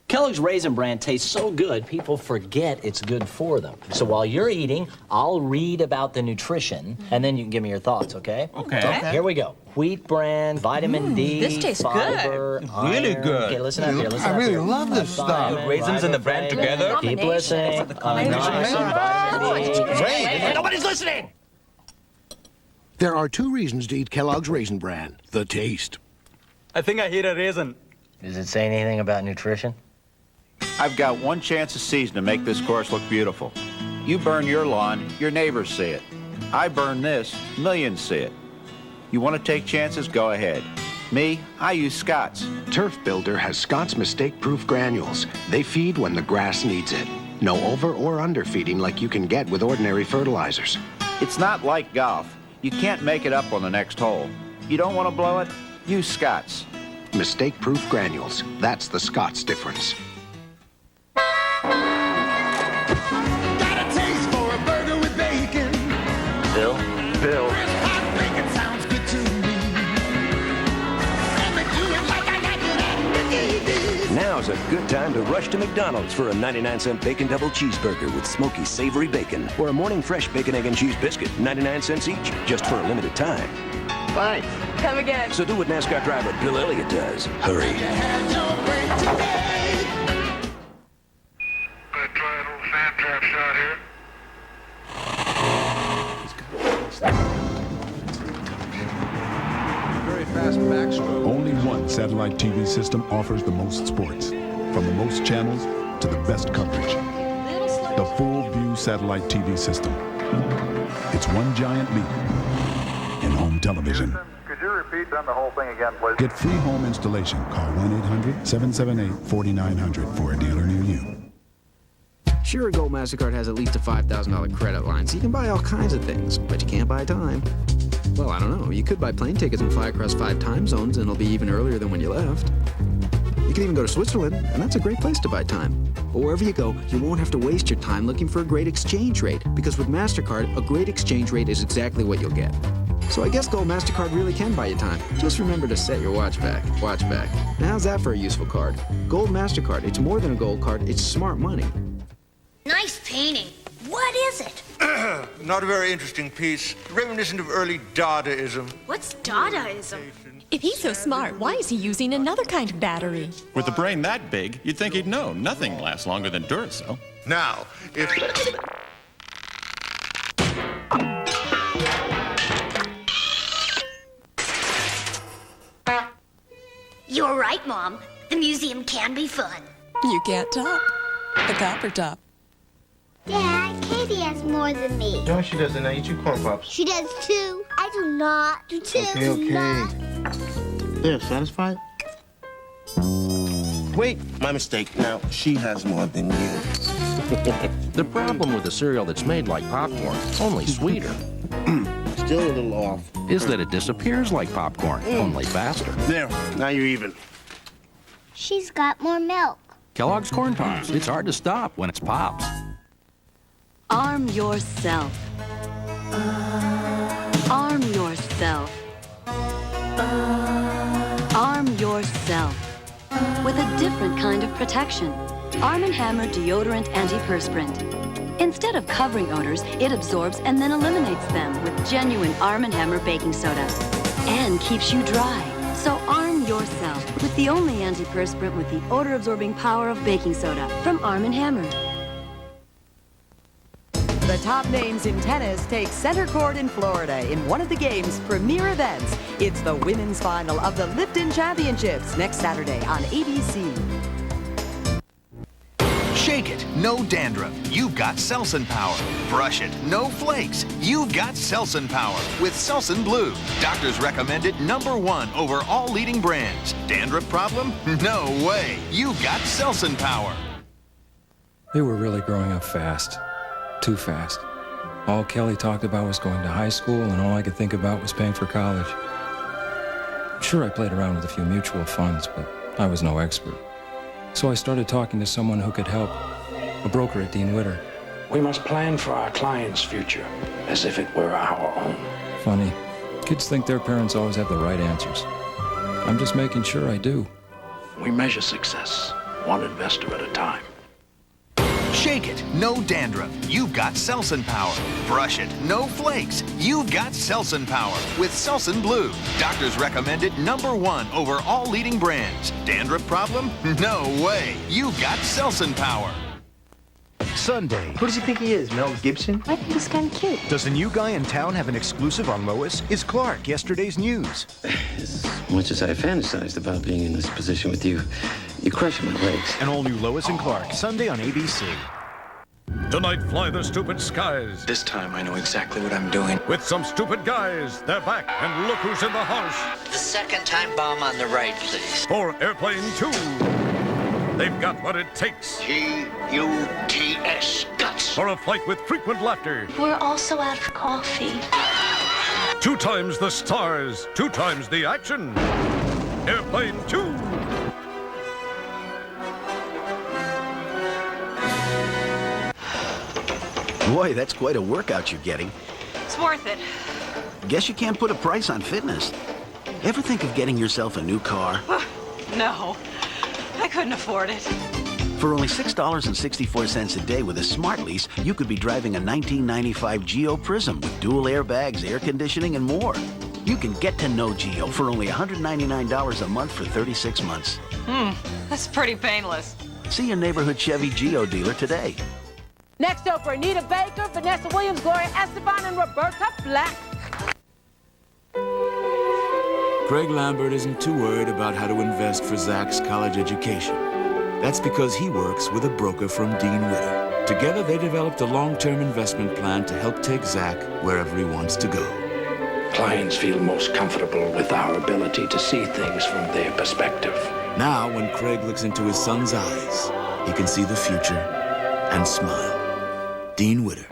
Kellogg's Raisin Bran tastes so good, people forget it's good for them. So while you're eating, I'll read about the nutrition, and then you can give me your thoughts, okay? Okay. Here we go. Wheat bran, vitamin D, this tastes fiber, good. Really iron. good. Okay, listen up here. Listen I up really here. love this stuff. Raisins and the bran together? Keep listening. Nobody's listening! There are two reasons to eat Kellogg's Raisin Bran. The taste. I think I hate a raisin. Does it say anything about nutrition? I've got one chance a season to make this course look beautiful. You burn your lawn, your neighbors see it. I burn this, millions see it. You want to take chances? Go ahead. Me, I use Scott's. Turf Builder has Scott's mistake-proof granules. They feed when the grass needs it. No over or underfeeding like you can get with ordinary fertilizers. It's not like golf. You can't make it up on the next hole. You don't want to blow it? Use Scott's. Mistake-proof granules. That's the Scott's difference. Got a taste for a burger with bacon. Bill? Bill. Hot bacon sounds good to me. Let me do it like I like it at Mickey D's. Now's a good time to rush to McDonald's for a 99-cent bacon double cheeseburger with smoky, savory bacon or a morning fresh bacon, egg, and cheese biscuit, 99 cents each, just for a limited time. Thanks. Come again. So do what NASCAR driver Bill Elliott does. Hurry. You had your break today. Gonna try an old sand trap shot here. Very fast backstroke. Only one satellite TV system offers the most sports, from the most channels to the best coverage. The Full View Satellite TV System. It's one giant leap in home television. Could you repeat then the whole thing again, please? Get free home installation. Call 1-800-778-4900 for a dealer near you. Sure, Gold MasterCard has at least a $5,000 credit line, so you can buy all kinds of things, but you can't buy time. Well, I don't know. You could buy plane tickets and fly across 5 time zones, and it'll be even earlier than when you left. You can even go to Switzerland, and that's a great place to buy time. But wherever you go, you won't have to waste your time looking for a great exchange rate, because with MasterCard, a great exchange rate is exactly what you'll get. So I guess Gold MasterCard really can buy you time. Just remember to set your watch back. Watch back. Now, how's that for a useful card? Gold MasterCard. It's more than a gold card. It's smart money. Nice painting. What is it? Not a very interesting piece. Reminiscent of early Dadaism. What's Dadaism? If he's so smart, why is he using another kind of battery? With a brain that big, you'd think he'd know. Nothing lasts longer than Duracell. Now, if... You're right, Mom. The museum can be fun. You can't top the copper top. Dad, Katie has more than me. No, she doesn't. I eat you corn pops. She does too. I do not. Do too. Okay. There, satisfied? Wait, my mistake. Now, she has more than you. The problem with a cereal that's made like popcorn, only sweeter, Still a little off. is that it disappears like popcorn, only faster. There, now you're even. She's got more milk. Kellogg's Corn Pops. It's hard to stop when it's Pops. Arm yourself. Arm yourself. Arm yourself with a different kind of protection. Arm & Hammer Deodorant Antiperspirant. Instead of covering odors, it absorbs and then eliminates them with genuine Arm & Hammer baking soda and keeps you dry. So arm yourself with the only antiperspirant with the odor-absorbing power of baking soda from Arm & Hammer. The top names in tennis take center court in Florida in one of the game's premier events. It's the women's final of the Lipton Championships next Saturday on ABC. Shake it, no dandruff. You've got Selsun Power. Brush it, no flakes. You've got Selsun Power with Selsun Blue. Doctors recommend it #1 over all leading brands. Dandruff problem? No way. You've got Selsun Power. They were really growing up fast. Too fast. All Kelly talked about was going to high school, and all I could think about was paying for college. Sure, I played around with a few mutual funds, but I was no expert. So I started talking to someone who could help, a broker at Dean Witter. We must plan for our clients' future as if it were our own. Funny, kids think their parents always have the right answers. I'm just making sure I do. We measure success one investor at a time. Shake it, no dandruff. You've got Selsun Power. Brush it, no flakes. You've got Selsun Power with Selsun Blue. Doctors recommend it #1 over all leading brands. Dandruff problem? No way. You've got Selsun Power. Sunday. Who does he think he is, Mel Gibson? I think he's kind of cute. Does the new guy in town have an exclusive on Lois? Is Clark yesterday's news? As much as I fantasized about being in this position with you, you crush my legs. An all-new Lois and Clark, Sunday on ABC. Tonight, fly the stupid skies. This time I know exactly what I'm doing. With some stupid guys. They're back, and look who's in the house. The second time bomb on the right, please. For Airplane 2. They've got what it takes. G-U-T-S, guts. For a flight with frequent laughter. We're also out of coffee. 2 times the stars, 2 times the action. Airplane 2. Boy, that's quite a workout you're getting. It's worth it. Guess you can't put a price on fitness. Ever think of getting yourself a new car? No, I couldn't afford it. For only $6.64 a day with a smart lease, you could be driving a 1995 Geo Prism with dual airbags, air conditioning, and more. You can get to know Geo for only $199 a month for 36 months. That's pretty painless. See your neighborhood Chevy Geo dealer today. Next up for Anita Baker, Vanessa Williams, Gloria Estefan, and Roberta Flack. Craig Lambert isn't too worried about how to invest for Zach's college education. That's because he works with a broker from Dean Witter. Together, they developed a long-term investment plan to help take Zach wherever he wants to go. Clients feel most comfortable with our ability to see things from their perspective. Now, when Craig looks into his son's eyes, he can see the future and smile. Dean Witter.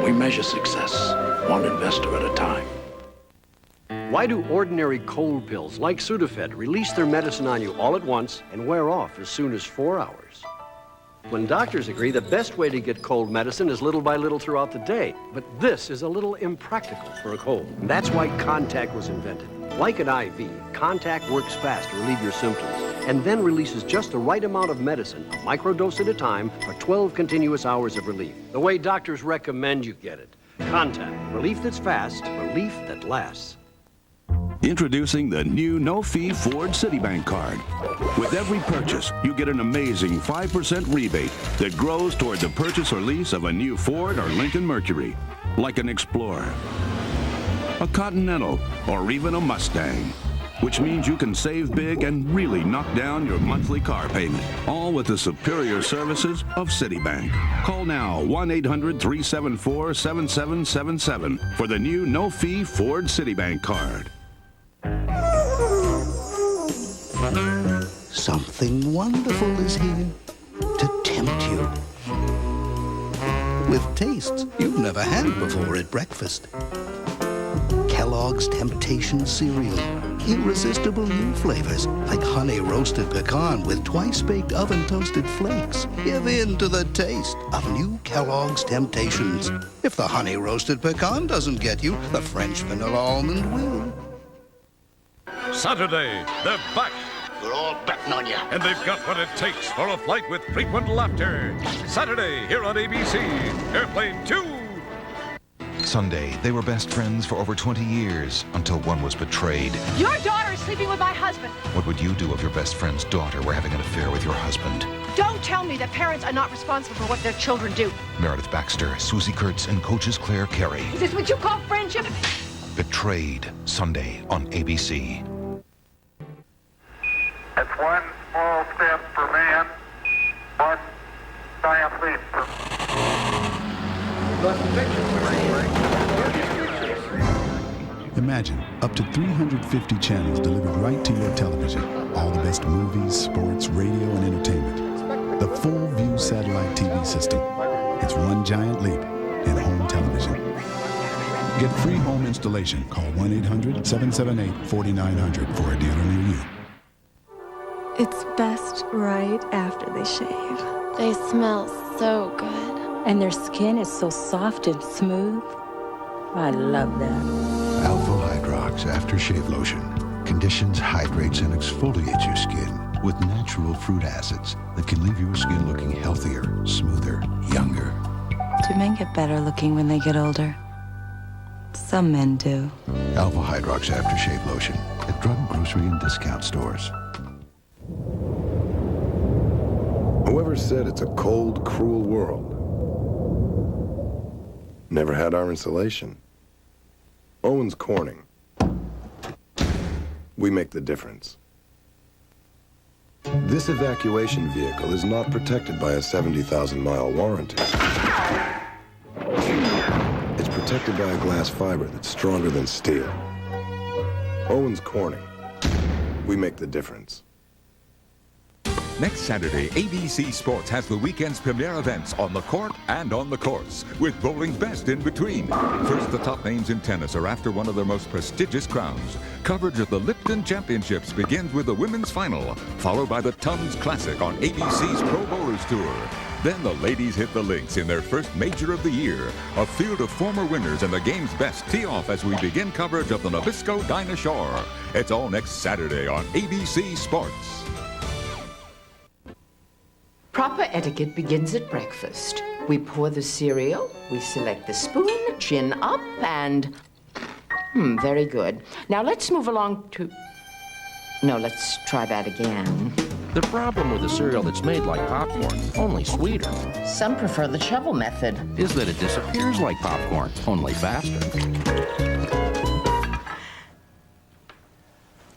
We measure success, one investor at a time. Why do ordinary cold pills like Sudafed release their medicine on you all at once and wear off as soon as 4 hours? When doctors agree the best way to get cold medicine is little by little throughout the day. But this is a little impractical for a cold. That's why Contact was invented. Like an IV, Contact works fast to relieve your symptoms and then releases just the right amount of medicine, a microdose at a time, for 12 continuous hours of relief. The way doctors recommend you get it. Contact. Relief that's fast, relief that lasts. Introducing the new no-fee Ford Citibank card. With every purchase, you get an amazing 5% rebate that grows toward the purchase or lease of a new Ford or Lincoln Mercury, like an Explorer, a Continental, or even a Mustang. Which means you can save big and really knock down your monthly car payment. All with the superior services of Citibank. Call now 1-800-374-7777 for the new no-fee Ford Citibank card. Something wonderful is here to tempt you. With tastes you've never had before at breakfast. Kellogg's Temptation cereal. Irresistible new flavors like honey roasted pecan with twice-baked oven-toasted flakes. Give in to the taste of new Kellogg's Temptations. If the honey roasted pecan doesn't get you, the French vanilla almond will. Saturday, they're back. We're all betting on you. And they've got what it takes for a flight with frequent laughter. Saturday, here on ABC, Airplane 2. Sunday, they were best friends for over 20 years until one was betrayed. Your daughter is sleeping with my husband. What would you do if your best friend's daughter were having an affair with your husband? Don't tell me that parents are not responsible for what their children do. Meredith Baxter, Susie Kurtz, and coaches Claire Carey. Is this what you call friendship? Betrayed, Sunday on ABC. It's one small step for man, one giant leap for... Imagine up to 350 channels delivered right to your television. All the best movies, sports, radio, and entertainment. The full view satellite TV system. It's one giant leap in home television. Get free home installation. Call 1-800-778-4900 for a dealer near you. It's best right after they shave. They smell so good. And their skin is so soft and smooth. I love that. Alpha Hydrox Aftershave Lotion conditions, hydrates, and exfoliates your skin with natural fruit acids that can leave your skin looking healthier, smoother, younger. Do men get better looking when they get older? Some men do. Alpha Hydrox Aftershave Lotion at drug, grocery, and discount stores. Whoever said it's a cold, cruel world never had our insulation. Owens Corning. We make the difference. This evacuation vehicle is not protected by a 70,000-mile warranty. It's protected by a glass fiber that's stronger than steel. Owens Corning. We make the difference. Next Saturday, ABC Sports has the weekend's premier events on the court and on the course, with bowling's best in between. First, the top names in tennis are after one of their most prestigious crowns. Coverage of the Lipton Championships begins with the women's final, followed by the Tums Classic on ABC's Pro Bowlers Tour. Then the ladies hit the links in their first major of the year. A field of former winners and the game's best tee off as we begin coverage of the Nabisco Dinah Shore. It's all next Saturday on ABC Sports. Proper etiquette begins at breakfast. We pour the cereal, we select the spoon, chin up, and... very good. Now let's move along to... No, let's try that again. The problem with a cereal that's made like popcorn, only sweeter, Some prefer the shovel method. is that it disappears like popcorn, only faster.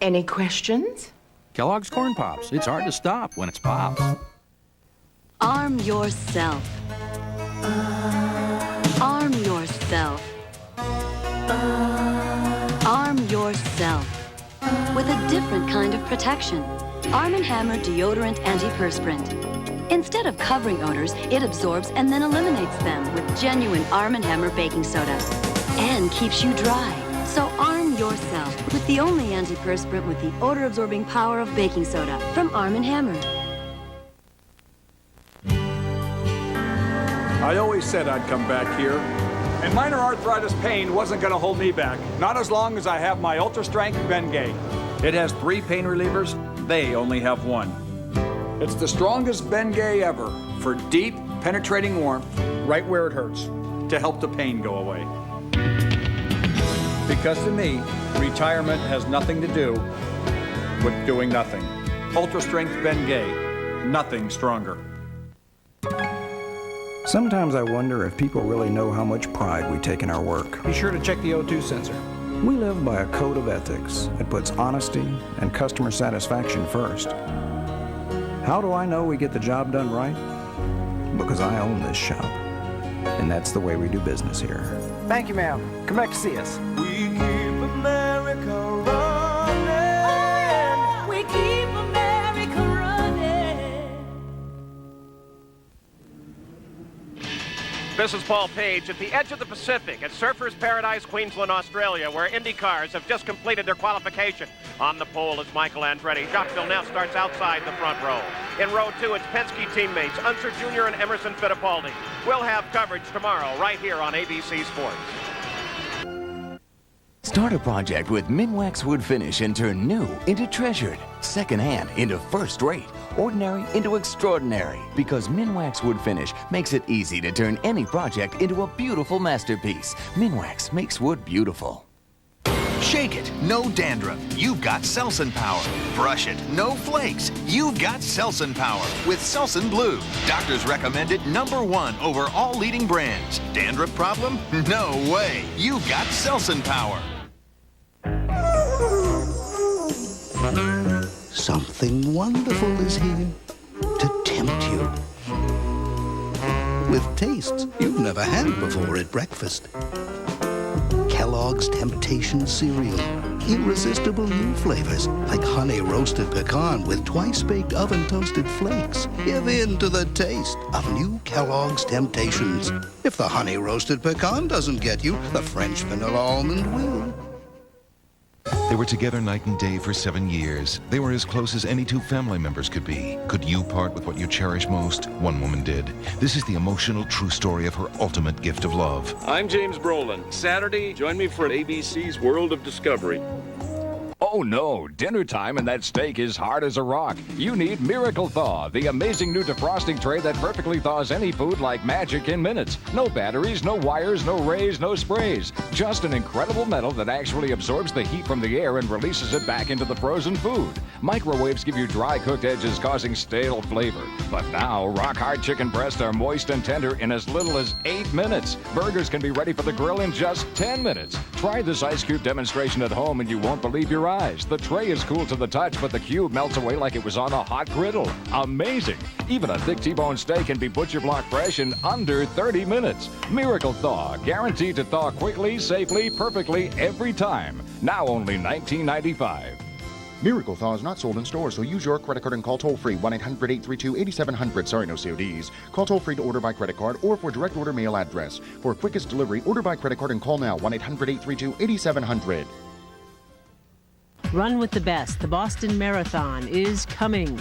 Any questions? Kellogg's Corn Pops. It's hard to stop when it's Pops. Arm yourself. Arm yourself. Arm yourself with a different kind of protection. Arm & Hammer Deodorant Antiperspirant. Instead of covering odors, it absorbs and then eliminates them with genuine Arm & Hammer baking soda and keeps you dry. So arm yourself with the only antiperspirant with the odor-absorbing power of baking soda from Arm & Hammer. I always said I'd come back here. And minor arthritis pain wasn't going to hold me back. Not as long as I have my Ultra Strength Bengay. It has 3 pain relievers. They only have 1. It's the strongest Bengay ever for deep, penetrating warmth right where it hurts to help the pain go away. Because to me, retirement has nothing to do with doing nothing. Ultra Strength Bengay. Nothing stronger. Sometimes I wonder if people really know how much pride we take in our work. Be sure to check the O2 sensor. We live by a code of ethics that puts honesty and customer satisfaction first. How do I know we get the job done right? Because I own this shop. And that's the way we do business here. Thank you, ma'am. Come back to see us. We keep America running. We keep America running. This is Paul Page at the edge of the Pacific at Surfers Paradise, Queensland, Australia, where Indy cars have just completed their qualification. On the pole is Michael Andretti. Jacques Villeneuve starts outside the front row. In row 2, it's Penske teammates Unser Jr. and Emerson Fittipaldi. We'll have coverage tomorrow right here on ABC Sports. Start a project with Minwax Wood Finish and turn new into treasured, secondhand into first rate, ordinary into extraordinary. Because Minwax Wood Finish makes it easy to turn any project into a beautiful masterpiece. Minwax makes wood beautiful. Shake it, no dandruff. You've got Selsun Power. Brush it, no flakes. You've got Selsun Power with Selsun Blue. Doctors recommend it #1 over all leading brands. Dandruff problem? No way. You've got Selsun Power. Something wonderful is here to tempt you. With tastes you've never had before at breakfast. Kellogg's Temptation Cereal. Irresistible new flavors like honey roasted pecan with twice-baked oven-toasted flakes. Give in to the taste of new Kellogg's Temptations. If the honey roasted pecan doesn't get you, the French vanilla almond will. They were together night and day for 7 years. They were as close as any 2 family members could be. Could you part with what you cherish most? One woman did. This is the emotional, true story of her ultimate gift of love. I'm James Brolin. Saturday, join me for ABC's World of Discovery. Oh no, dinner time and that steak is hard as a rock. You need Miracle Thaw, the amazing new defrosting tray that perfectly thaws any food like magic in minutes. No batteries, no wires, no rays, no sprays. Just an incredible metal that actually absorbs the heat from the air and releases it back into the frozen food. Microwaves give you dry cooked edges causing stale flavor. But now, rock-hard chicken breasts are moist and tender in as little as 8 minutes. Burgers can be ready for the grill in just 10 minutes. Try this ice cube demonstration at home and you won't believe your eyes. The tray is cool to the touch, but the cube melts away like it was on a hot griddle. Amazing! Even a thick T-bone steak can be butcher block fresh in under 30 minutes. Miracle Thaw, guaranteed to thaw quickly, safely, perfectly every time. Now only $19.95. Miracle Thaw is not sold in stores, so use your credit card and call toll-free 1-800-832-8700. Sorry, no CODs. Call toll-free to order by credit card or for direct order mail address. For quickest delivery, order by credit card and call now 1-800-832-8700. Run with the best. The Boston Marathon is coming.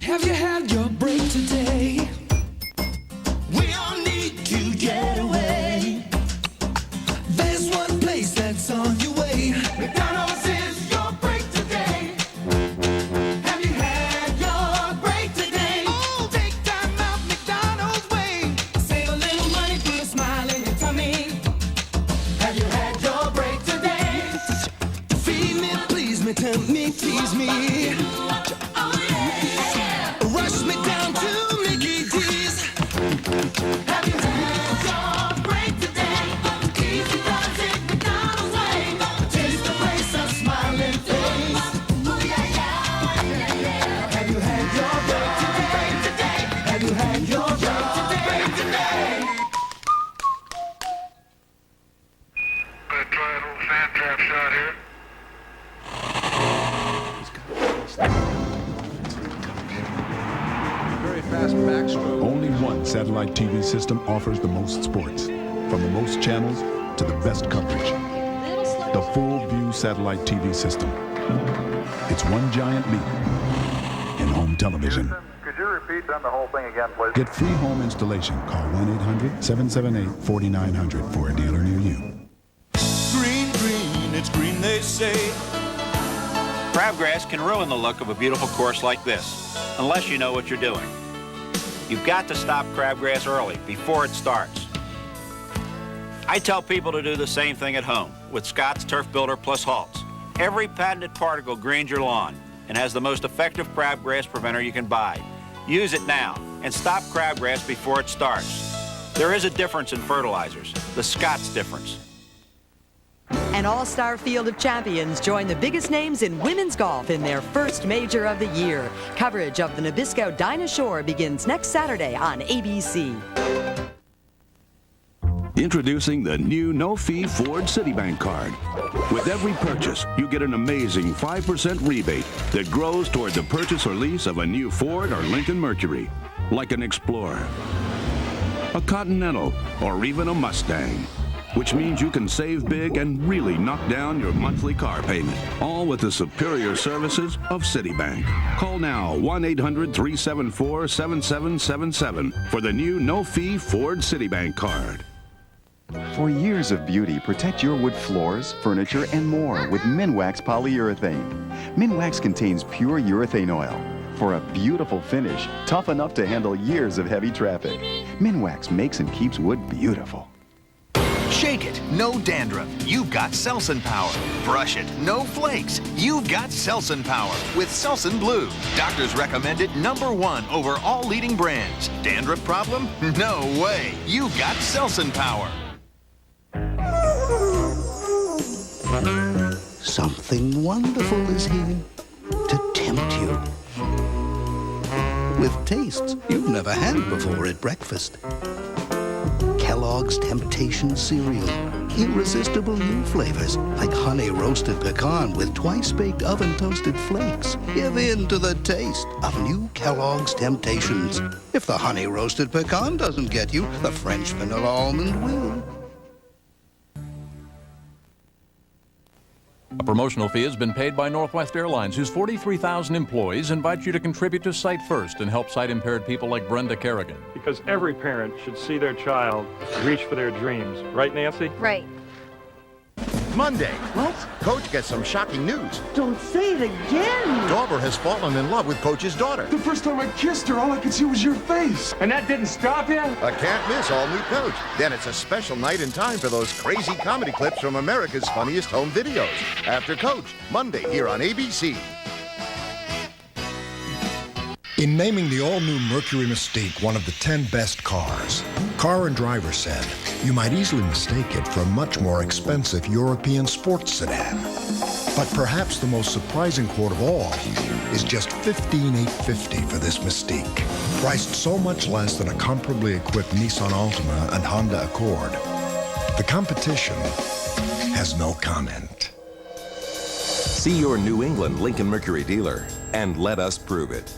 Have you had your break today? We all need to get away. There's one place that's on your way. McDonald's is your break today. Have you had your break today? Oh, take time out McDonald's way. Save a little money, put a smile in your tummy. Have you had your break today? Feed me, please me, tempt me, tease me. Rush me down to Mickey D's. Have you had your break today? Easy does it McDonald's way. Taste the place, a smiling face. Ooh, yeah, yeah, yeah, yeah. Have you had your break today? Have you had your break today? Gonna try a little sand trap shot here. Fast backstroke. Only one satellite TV system offers the most sports, from the most channels to the best coverage. The Full View Satellite TV System. It's one giant leap in home television. Could you repeat on the whole thing again, please? Get free home installation. Call 1-800-778-4900 for a dealer near you. Green, green, it's green they say. Crabgrass can ruin the look of a beautiful course like this, unless you know what you're doing. You've got to stop crabgrass early, before it starts. I tell people to do the same thing at home with Scott's Turf Builder Plus Halts. Every patented particle greens your lawn and has the most effective crabgrass preventer you can buy. Use it now and stop crabgrass before it starts. There is a difference in fertilizers, the Scott's difference. An all-star field of champions join the biggest names in women's golf in their first major of the year. Coverage of the Nabisco Dinah Shore begins next Saturday on ABC. Introducing the new no-fee Ford Citibank card. With every purchase, you get an amazing 5% rebate that grows toward the purchase or lease of a new Ford or Lincoln Mercury, like an Explorer, a Continental, or even a Mustang. Which means you can save big and really knock down your monthly car payment, all with the superior services of Citibank. Call now 1-800-374-7777 for the new no-fee Ford Citibank card. For years of beauty, protect your wood floors, furniture, and more with Minwax polyurethane. Minwax contains pure urethane oil for a beautiful finish, tough enough to handle years of heavy traffic. Minwax makes and keeps wood beautiful. Shake it, no dandruff. You've got Selsun Power. Brush it, no flakes. You've got Selsun Power with Selsun Blue. Doctors recommend it #1 over all leading brands. Dandruff problem? No way. You've got Selsun Power. Something wonderful is here to tempt you. With tastes you've never had before at breakfast. Kellogg's Temptation Cereal. Irresistible new flavors like honey roasted pecan with twice-baked oven-toasted flakes. Give in to the taste of new Kellogg's Temptations. If the honey roasted pecan doesn't get you, the French vanilla almond will. A promotional fee has been paid by Northwest Airlines, whose 43,000 employees invite you to contribute to Sight First and help sight-impaired people like Brenda Kerrigan. Because every parent should see their child reach for their dreams. Right, Nancy? Right. Monday. What? Coach gets some shocking news. Don't say it again. Dauber has fallen in love with Coach's daughter. The first time I kissed her, all I could see was your face. And that didn't stop you? A can't miss all-new Coach. Then it's a special night in time for those crazy comedy clips from America's Funniest Home Videos. After Coach, Monday here on ABC. In naming the all-new Mercury Mystique one of the 10 best cars, Car and Driver said you might easily mistake it for a much more expensive European sports sedan. But perhaps the most surprising quote of all is just $15,850 for this Mystique, priced so much less than a comparably equipped Nissan Altima and Honda Accord. The competition has no comment. See your New England Lincoln Mercury dealer and let us prove it.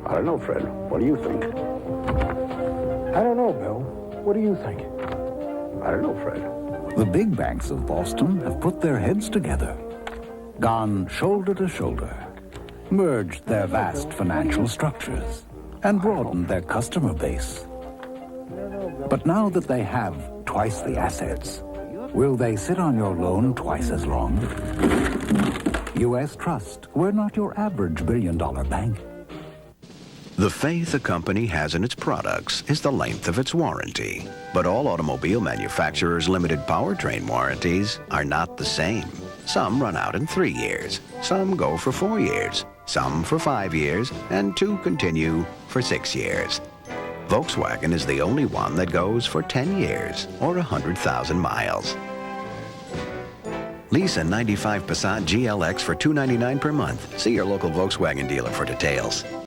I don't know, Fred. What do you think? I don't know, Bill. What do you think? I don't know, Fred. The big banks of Boston have put their heads together, gone shoulder to shoulder, merged their vast financial structures, and broadened their customer base. But now that they have twice the assets, will they sit on your loan twice as long? U.S. Trust, we're not your average billion-dollar bank. The faith a company has in its products is the length of its warranty. But all automobile manufacturers' limited powertrain warranties are not the same. Some run out in 3 years, some go for 4 years, some for 5 years, and 2 continue for 6 years. Volkswagen is the only one that goes for 10 years or 100,000 miles. Lease a 95 Passat GLX for $299 per month. See your local Volkswagen dealer for details.